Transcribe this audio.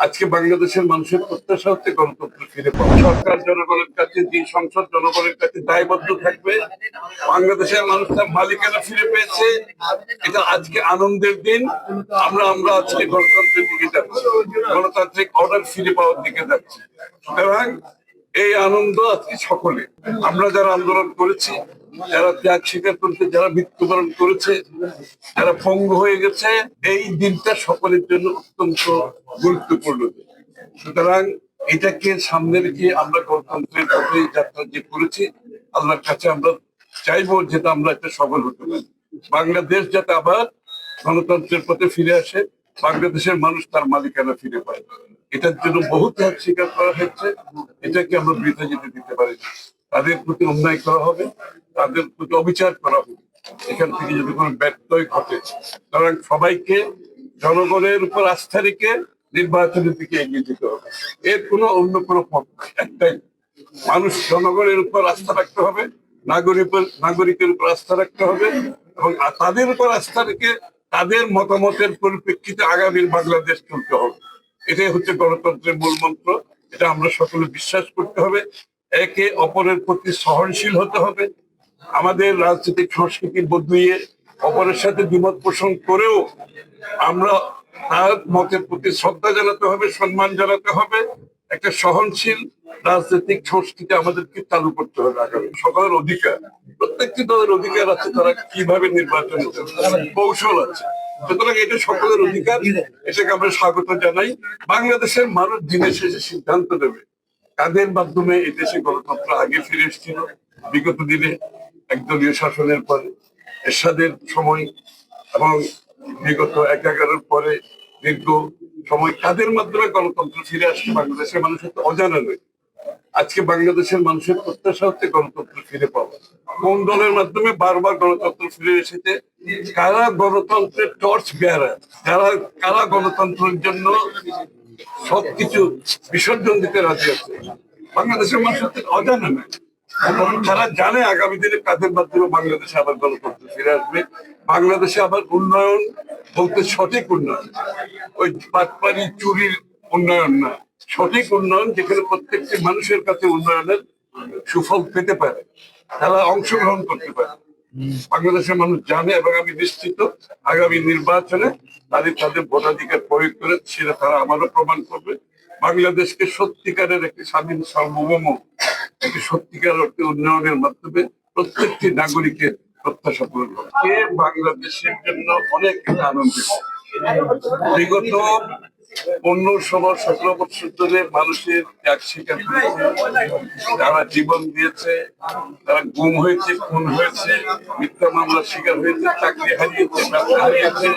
আজকে বাংলাদেশের মানুষের প্রত্যাশা হচ্ছে গণতন্ত্র ফিরে পাওয়া। সরকার জনগণের কাছে, যে সংসদ জনগণের কাছে দায়বদ্ধ থাকবে। বাংলাদেশের মানুষ তার মালিকানা ফিরে পেয়েছে, এটা আজকে আনন্দের দিন। আমরা আজকে গণতন্ত্রের দিকে যাচ্ছি, গণতান্ত্রিক অর্ডার ফিরে পাওয়ার দিকে যাচ্ছি। সুতরাং এই আনন্দ আজকে সকলে, আমরা যারা আন্দোলন করেছি, যারা ত্যাগ স্বীকার করেছে, যারা মৃত্যুবরণ করেছে, যারা পঙ্গু হয়ে গেছে, এই দিনটা সকলের জন্য অত্যন্ত গুরুত্বপূর্ণ। সুতরাং এটাকে সামনে রেখে আমরা গণতন্ত্রের পথে যাত্রা যে করেছি, আল্লাহর কাছে আমরা চাইবো যেটা আমরা একটা সফল হতে পারি। বাংলাদেশ যাতে আবার গণতন্ত্রের পথে ফিরে আসে, বাংলাদেশের মানুষ তার মালিকানা ফিরে পায়। এটার জন্য বহু ত্যাগ স্বীকার করা হয়েছে, এটাকে আমরা বৃথা যেতে দিতে পারি না। তাদের প্রতি অন্যায় করা হবে, তাদের প্রতি অবিচার করা হবে, এখান থেকে যদি কোনো ব্যত্যয় ঘটে। সুতরাং সবাইকে জনগণের উপর আস্থা রেখে নির্বাচনের দিকে এগিয়ে যেতে হবে। এর কোনো অন্য কোনো পথ নাই, একটাই, মানুষ জনগণের উপর আস্থা রাখতে হবে, নাগরিকের উপর আস্থা রাখতে হবে, এবং তাদের উপর আস্থা রেখে তাদের মতামতের পরিপ্রেক্ষিতে আগামীর বাংলাদেশ চলতে হবে। এটাই হচ্ছে গণতন্ত্রের মূল মন্ত্র। এটা আমরা সকলে বিশ্বাস করতে হবে। একে অপরের প্রতি সহনশীল হতে হবে। আমাদের রাজনৈতিক সংস্কৃতি বদলিয়ে অপরের সাথে দ্বিমত পোষণ করেও আমরা তার মতের প্রতি শ্রদ্ধা জানাতে হবে, সম্মান জানাতে হবে। একটা সহনশীল রাজনৈতিক সংস্কৃতি আমাদেরকে চালু করতে হবে। আগামী সকলের অধিকার, প্রত্যেকটি দলের অধিকার আছে, তারা কিভাবে নির্বাচন কৌশল আছে। সুতরাং এটা সকলের অধিকার, এটাকে আমরা স্বাগত জানাই। বাংলাদেশের মানুষ দিনের শেষে সিদ্ধান্ত নেবে কাদের মাধ্যমে এই দেশে গণতন্ত্র আগে ফিরে এসেছিল। বিগত দিনে একদলীয় শাসনের পরে এরশাদের সময় এবং বিগত 11-এর পরে দীর্ঘ সময় কাদের মাধ্যমে গণতন্ত্র ফিরে আসছে বাংলাদেশের মানুষের তো অজানা নয়। আজকে বাংলাদেশের মানুষের প্রত্যাশা হচ্ছে গণতন্ত্র ফিরে পাওয়া। কোন দলের মাধ্যমে বারবার গণতন্ত্র ফিরে এসেছে, কারা গণতন্ত্রের টর্চ বেয়ারার, কারা গণতন্ত্রের জন্য সবকিছু বিসর্জন দিতে রাজি আছে, বাংলাদেশের মানুষের অজানা নয়। এবং তারা জানে আগামী দিনে কাদের মাধ্যমে বাংলাদেশে আবার গণতন্ত্র ফিরে আসবে। বাংলাদেশে আবার উন্নয়ন বলতে সঠিক উন্নয়ন, ওই পাটপাড়ি চুরির উন্নয়ন না, সঠিক উন্নয়ন যেখানে প্রত্যেকটি মানুষের কাছে উন্নয়নের সুফল পেতে পারে, তারা অংশগ্রহণ করতে পারে। বাংলাদেশের মানুষ জানে, এবং আমি নিশ্চিত আগামী নির্বাচনে তাদের ভোটাধিকার প্রয়োগ করে সেটা তারা আমারও প্রমাণ করবে। বাংলাদেশকে সত্যিকারের একটি স্বাধীন সার্বভৌম, একটি সত্যিকার অর্থে উন্নয়নের মাধ্যমে প্রত্যেকটি নাগরিকের প্রত্যাশা পূরণ হবে। বাংলাদেশের জন্য অনেক আনন্দিত। বিগত 15-16-17 বছর ধরে মানুষের ত্যাগ স্বীকার করেছে, যারা জীবন দিয়েছে, তারা গুম হয়েছে, খুন হয়েছে, মিথ্যা মামলার শিকার হয়েছে, চাকরি হারিয়েছে, ব্যবসা হারিয়েছে,